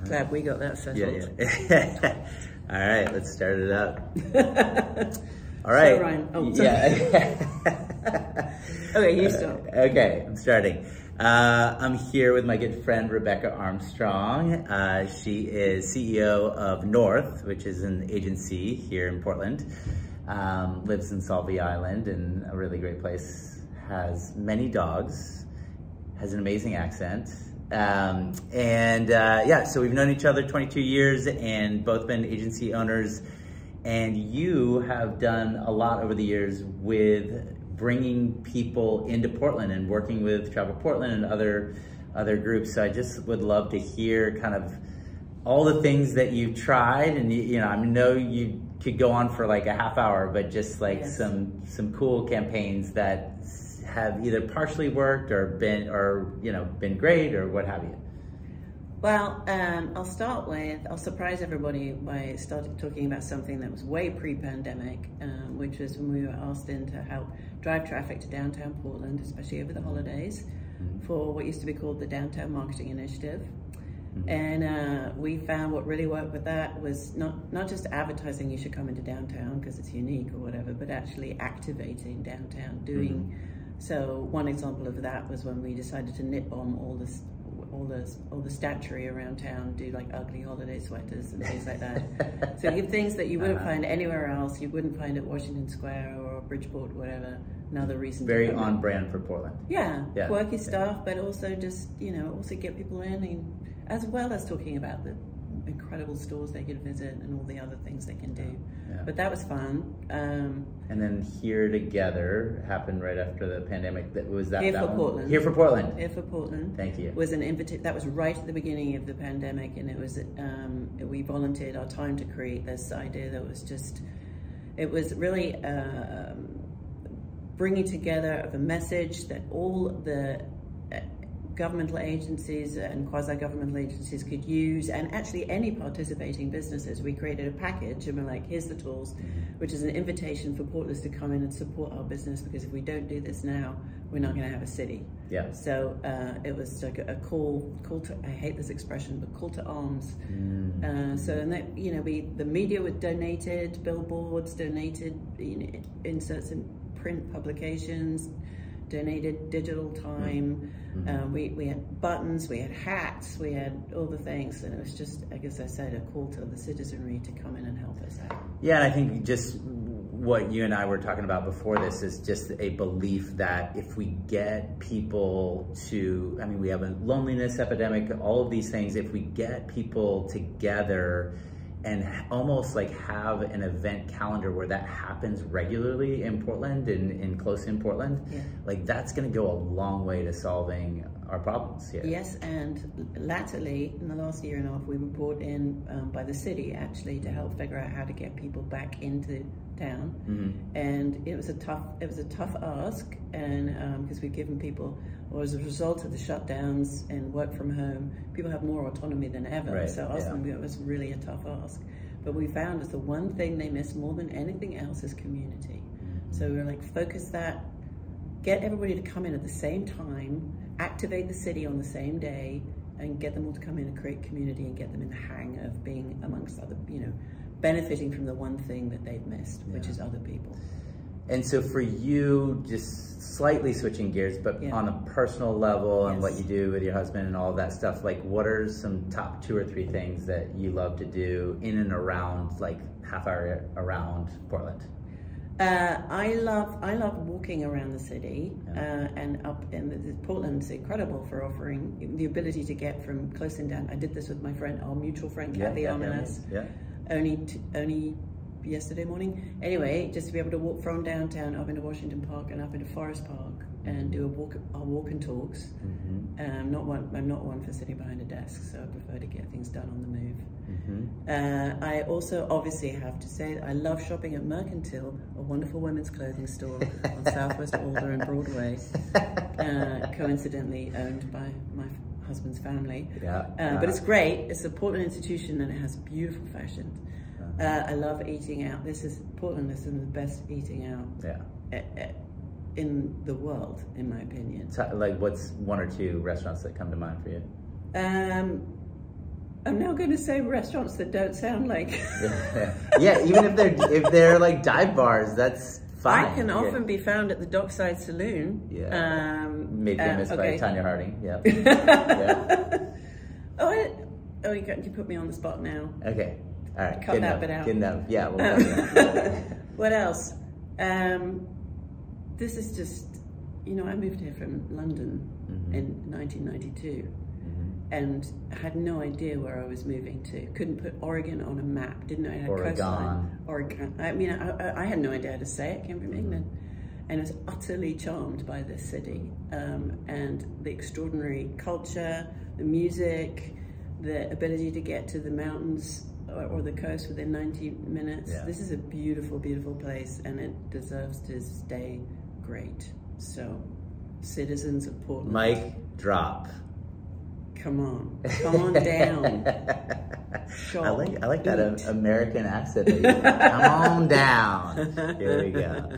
Glad we got that settled. Yeah. All right, let's start it up. All right. So, Ryan. Oh, sorry. Yeah. Okay, you start. Okay, I'm starting. I'm here with my good friend, Rebecca Armstrong. She is CEO of North, which is an agency here in Portland. Lives in Sauvie Island, and a really great place. Has many dogs, has an amazing accent. Yeah, so we've known each other 22 years and both been agency owners. And you have done a lot over the years with bringing people into Portland and working with Travel Portland and other groups. So I just would love to hear kind of all the things that you've tried. And you know, I know you could go on for like a half hour, but just like some cool campaigns that have either partially worked or been great or what have you. Well, I'll surprise everybody by starting talking about something that was way pre-pandemic, which was when we were asked in to help drive traffic to downtown Portland, especially over the holidays, for what used to be called the Downtown Marketing Initiative. And we found what really worked with that was not just advertising you should come into downtown because it's unique or whatever, but actually activating downtown, doing. So one example of that was when we decided to knit bomb all the statuary around town, do like ugly holiday sweaters and things like that. So give things that you wouldn't find anywhere else, you wouldn't find at Washington Square or Bridgeport, whatever. Another reason. Very on brand for Portland. Yeah, quirky stuff, but also just, also get people in, and, as well as talking about the incredible stores they could visit and all the other things they can do. Yeah. But that was fun. And then Here Together happened right after the pandemic. Here for Portland. Here for Portland. Here for Portland. Thank you. Was an invitation. That was right at the beginning of the pandemic, and it was we volunteered our time to create this idea that was just. It was really bringing together of a message that all the governmental agencies and quasi-governmental agencies could use, and actually any participating businesses. We created a package and we're like, here's the tools, which is an invitation for Portlanders to come in and support our business, because if we don't do this now, we're not going to have a city. Yeah. So it was like a call to, I hate this expression, but call to arms. So, and that, the media were donated, billboards donated, inserts in print publications, donated digital time. We had buttons, we had hats, we had all the things, and it was just, I guess I said, a call to the citizenry to come in and help us out. Yeah, and I think just what you and I were talking about before this is just a belief that if we get people to, we have a loneliness epidemic, all of these things, if we get people together and almost like have an event calendar where that happens regularly in Portland and close in Portland, like that's going to go a long way to solving our problems here. Yes, and latterly, in the last year and a half, we were brought in by the city actually to help figure out how to get people back into town, and it was a tough ask, and because we've given people, or as a result of the shutdowns and work from home, people have more autonomy than ever. Right. So it was really a tough ask. But we found is the one thing they miss more than anything else is community. So we were like, focus that, get everybody to come in at the same time, activate the city on the same day, and get them all to come in and create community and get them in the hang of being amongst other, benefiting from the one thing that they've missed, which is other people. And so for you, just slightly switching gears, but on a personal level and what you do with your husband and all of that stuff, like what are some top 2 or 3 things that you love to do in and around, like half hour around Portland? I love walking around the city, and up in Portland's incredible for offering the ability to get from close and down. I did this with my friend, our mutual friend, Kathy Arminas, only yesterday morning. Anyway, just to be able to walk from downtown up into Washington Park and up into Forest Park and do our walk and talks. I'm not one for sitting behind a desk, so I prefer to get things done on the move. I also obviously have to say that I love shopping at Mercantile, a wonderful women's clothing store on Southwest Alder and Broadway, coincidentally owned by my husband's family. But it's great. It's a Portland institution and it has beautiful fashion. I love eating out. Portland is some of the best eating out in the world, in my opinion. So, like, what's 1 or 2 restaurants that come to mind for you? I'm now going to say restaurants that don't sound like. Yeah, even if they're like dive bars, that's fine. I can often be found at the Dockside Saloon. Yeah. Made famous by Tanya Harding. Yeah. Oh, you put me on the spot now. Okay. All right. Cut that bit out. Yeah. We'll cut that out. What else? This is just, you know, I moved here from London in 1992 and had no idea where I was moving to. Couldn't put Oregon on a map. Didn't know it had a coastline. Oregon. I mean, I had no idea how to say it. Came from England. And I was utterly charmed by this city and the extraordinary culture, the music, the ability to get to the mountains or the coast within 90 minutes. Yeah. This is a beautiful, beautiful place, and it deserves to stay great. So, citizens of Portland. Mic drop. Come on down. I like that American accent that you have. Come on down. Here we go.